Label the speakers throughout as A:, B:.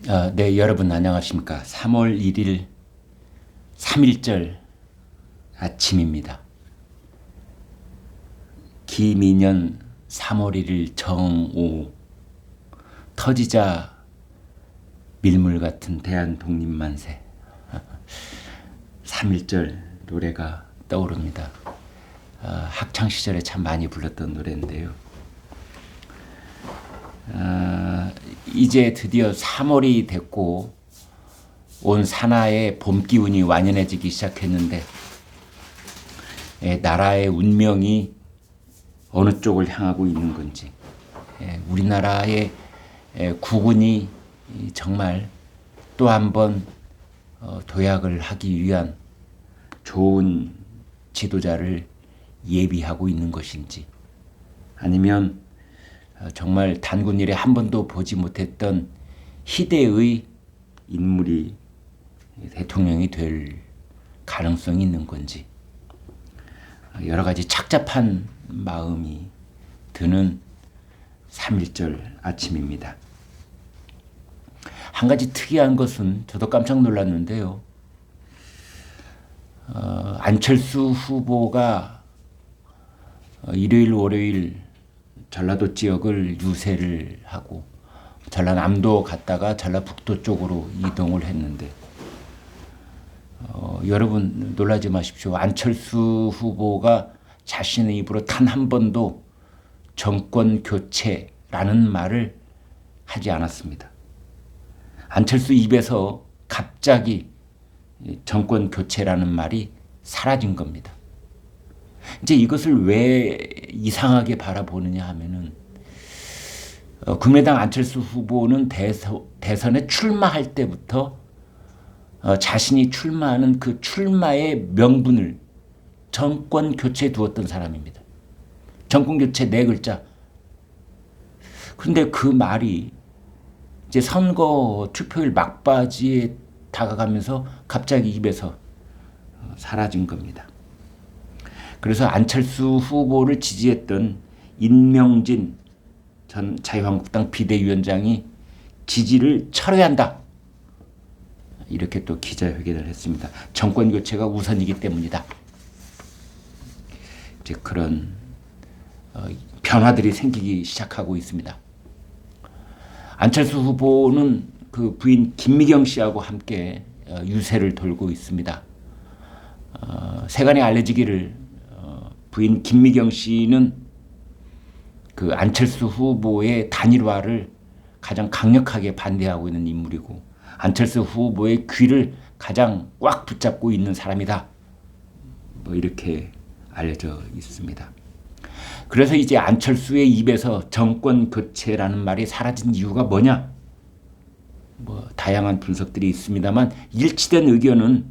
A: 네, 여러분 안녕하십니까. 3월 1일 3.1절 아침입니다. 기민년 3월 1일 정오 터지자 밀물 같은 대한독립만세 3.1절 노래가 떠오릅니다. 학창시절에 참 많이 불렀던 노래인데요. 이제 드디어 3월이 됐고 온 산하의 봄 기운이 완연해지기 시작했는데 나라의 운명이 어느 쪽을 향하고 있는 건지, 우리나라의 국운이 정말 또 한 번 도약을 하기 위한 좋은 지도자를 예비하고 있는 것인지, 아니면 정말 단군 이래 한 번도 보지 못했던 희대의 인물이 대통령이 될 가능성이 있는 건지, 여러 가지 착잡한 마음이 드는 3.1절 아침입니다. 한 가지 특이한 것은 저도 깜짝 놀랐는데요. 안철수 후보가 일요일 월요일 전라도 지역을 유세를 하고 전라남도 갔다가 전라북도 쪽으로 이동을 했는데, 여러분 놀라지 마십시오. 안철수 후보가 자신의 입으로 단 한 번도 정권 교체라는 말을 하지 않았습니다. 안철수 입에서 갑자기 정권 교체라는 말이 사라진 겁니다. 이제 이것을 왜 이상하게 바라보느냐 하면은, 국민의당 안철수 후보는 대선에 출마할 때부터 자신이 출마하는 그 출마의 명분을 정권 교체에 두었던 사람입니다. 정권 교체 네 글자. 그런데 그 말이 이제 선거 투표일 막바지에 다가가면서 갑자기 입에서 사라진 겁니다. 그래서 안철수 후보를 지지했던 임명진 전 자유한국당 비대위원장이 지지를 철회해야 한다, 이렇게 또 기자회견을 했습니다. 정권 교체가 우선이기 때문이다. 이제 그런 변화들이 생기기 시작하고 있습니다. 안철수 후보는 그 부인 김미경 씨하고 함께 유세를 돌고 있습니다. 세간에 알려지기를 부인 김미경 씨는 그 안철수 후보의 단일화를 가장 강력하게 반대하고 있는 인물이고, 안철수 후보의 귀를 가장 꽉 붙잡고 있는 사람이다, 뭐 이렇게 알려져 있습니다. 그래서 이제 안철수의 입에서 정권 교체라는 말이 사라진 이유가 뭐냐? 뭐 다양한 분석들이 있습니다만 일치된 의견은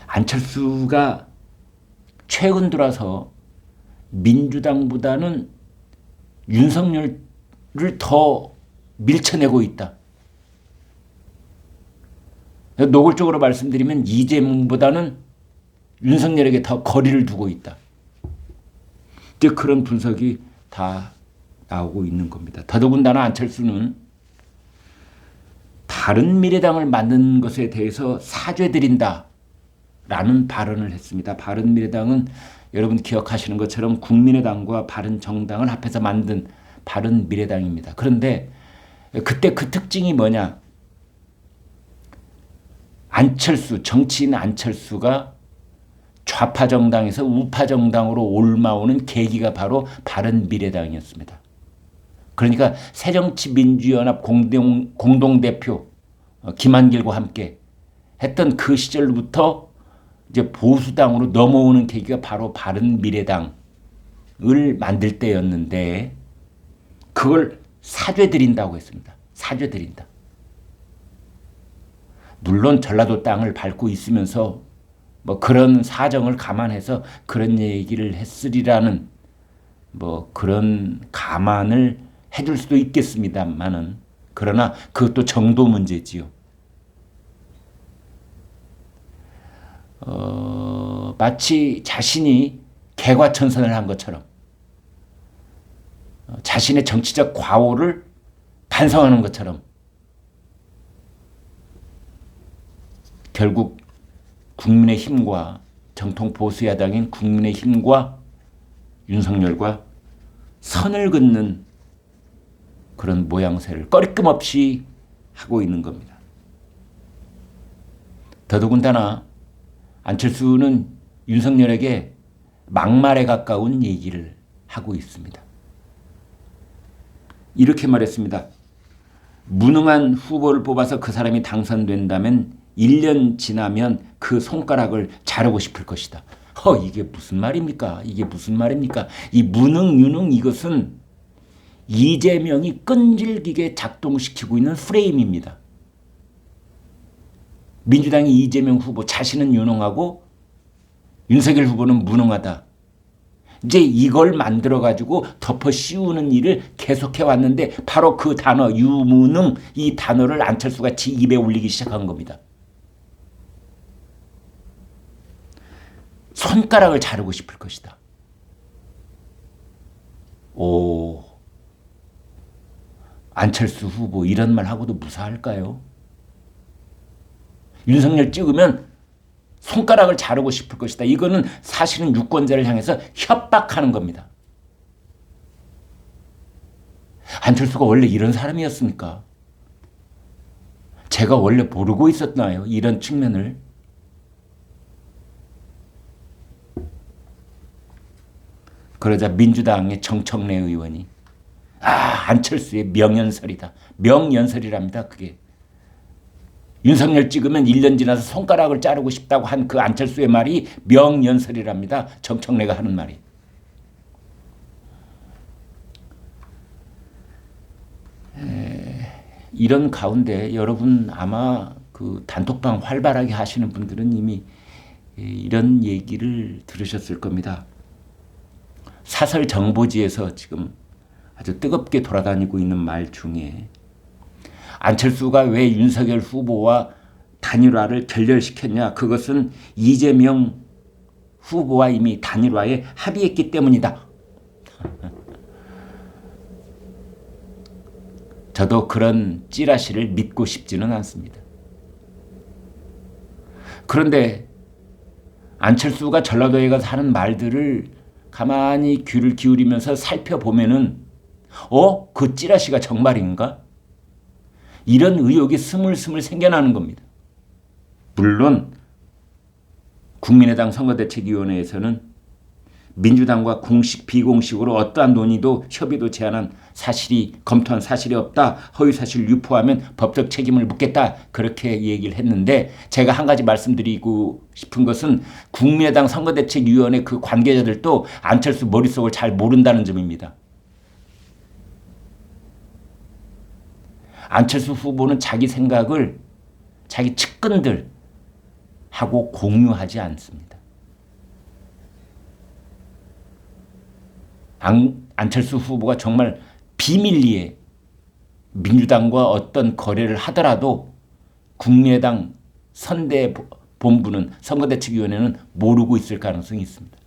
A: 안철수가 최근 들어서 민주당보다는 윤석열을 더 밀쳐내고 있다. 노골적으로 말씀드리면 이재명보다는 윤석열에게 더 거리를 두고 있다. 이제 그런 분석이 다 나오고 있는 겁니다. 더더군다나 안철수는 바른미래당을 만든 것에 대해서 사죄드린다 라는 발언을 했습니다. 바른미래당은 여러분 기억하시는 것처럼 국민의당과 바른정당을 합해서 만든 바른미래당입니다. 그런데 그때 그 특징이 뭐냐? 안철수, 정치인 안철수가 좌파 정당에서 우파 정당으로 옮아오는 계기가 바로 바른미래당이었습니다. 그러니까 새정치민주연합 공동대표 김한길과 함께 했던 그 시절부터 이제 보수당으로 넘어오는 계기가 바로 바른미래당을 만들 때였는데, 그걸 사죄드린다고 했습니다. 사죄드린다. 물론 전라도 땅을 밟고 있으면서 뭐 그런 사정을 감안해서 그런 얘기를 했으리라는 뭐 그런 감안을 해줄 수도 있겠습니다만은, 그러나 그것도 정도 문제지요. 마치 자신이 개과천선을 한 것처럼 자신의 정치적 과오를 반성하는 것처럼 결국 국민의힘과 정통 보수야당인 국민의힘과 윤석열과 선을 긋는 그런 모양새를 꺼리낌없이 하고 있는 겁니다. 더더군다나 안철수는 윤석열에게 막말에 가까운 얘기를 하고 있습니다. 이렇게 말했습니다. 무능한 후보를 뽑아서 그 사람이 당선된다면 1년 지나면 그 손가락을 자르고 싶을 것이다. 이게 무슨 말입니까? 이게 무슨 말입니까? 이 무능, 유능 이것은 이재명이 끈질기게 작동시키고 있는 프레임입니다. 민주당이 이재명 후보 자신은 유능하고 윤석열 후보는 무능하다. 이제 이걸 만들어가지고 덮어 씌우는 일을 계속해 왔는데 바로 그 단어 유무능 이 단어를 안철수가 지 입에 올리기 시작한 겁니다. 손가락을 자르고 싶을 것이다. 오, 안철수 후보 이런 말 하고도 무사할까요? 윤석열 찍으면 손가락을 자르고 싶을 것이다. 이거는 사실은 유권자를 향해서 협박하는 겁니다. 안철수가 원래 이런 사람이었습니까? 제가 원래 모르고 있었나요? 이런 측면을. 그러자 민주당의 정청래 의원이 안철수의 명연설이다. 명연설이랍니다. 그게. 윤석열 찍으면 1년 지나서 손가락을 자르고 싶다고 한 그 안철수의 말이 명연설이랍니다. 정청래가 하는 말이. 이런 가운데 여러분 아마 그 단톡방 활발하게 하시는 분들은 이미 이런 얘기를 들으셨을 겁니다. 사설 정보지에서 지금 아주 뜨겁게 돌아다니고 있는 말 중에 안철수가 왜 윤석열 후보와 단일화를 결렬시켰냐? 그것은 이재명 후보와 이미 단일화에 합의했기 때문이다. 저도 그런 찌라시를 믿고 싶지는 않습니다. 그런데 안철수가 전라도에 가서 하는 말들을 가만히 귀를 기울이면서 살펴보면은 그 찌라시가 정말인가? 이런 의혹이 스물스물 생겨나는 겁니다. 물론 국민의당 선거대책위원회에서는 민주당과 공식 비공식으로 어떠한 논의도 협의도 제안한 검토한 사실이 없다. 허위사실 유포하면 법적 책임을 묻겠다. 그렇게 얘기를 했는데 제가 한 가지 말씀드리고 싶은 것은 국민의당 선거대책위원회 그 관계자들도 안철수 머릿속을 잘 모른다는 점입니다. 안철수 후보는 자기 생각을 자기 측근들하고 공유하지 않습니다. 안철수 후보가 정말 비밀리에 민주당과 어떤 거래를 하더라도 국민의당 선대본부는 선거대책위원회는 모르고 있을 가능성이 있습니다.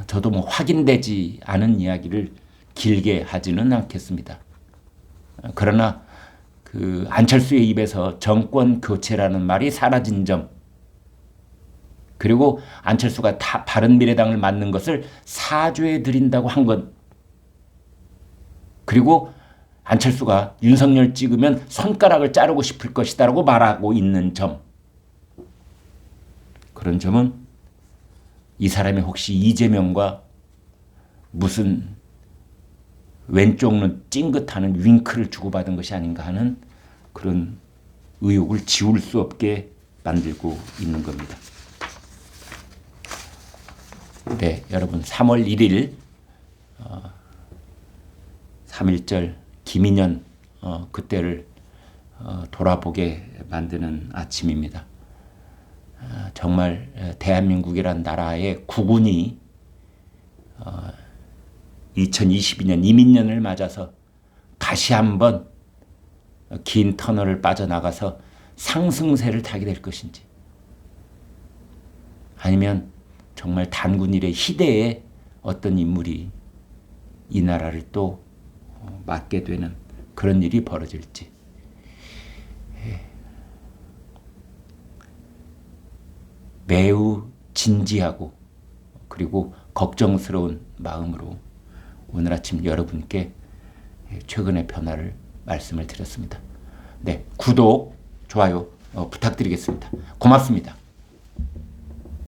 A: 저도 확인되지 않은 이야기를 길게 하지는 않겠습니다. 그러나 그 안철수의 입에서 정권 교체라는 말이 사라진 점, 그리고 안철수가 바른미래당을 맡는 것을 사죄해 드린다고 한 것, 그리고 안철수가 윤석열 찍으면 손가락을 자르고 싶을 것이다라고 말하고 있는 점, 그런 점은 이 사람이 혹시 이재명과 무슨 왼쪽 눈 찡긋하는 윙크를 주고받은 것이 아닌가 하는 그런 의혹을 지울 수 없게 만들고 있는 겁니다. 네, 여러분 3월 1일 3.1절 김인현 그때를 돌아보게 만드는 아침입니다. 정말 대한민국이란 나라의 국운이 2022년 이민년을 맞아서 다시 한번 긴 터널을 빠져나가서 상승세를 타게 될 것인지, 아니면 정말 단군 일의 희대의 어떤 인물이 이 나라를 또 맡게 되는 그런 일이 벌어질지. 매우 진지하고 그리고 걱정스러운 마음으로 오늘 아침 여러분께 최근의 변화를 말씀을 드렸습니다. 네, 구독, 좋아요 부탁드리겠습니다. 고맙습니다.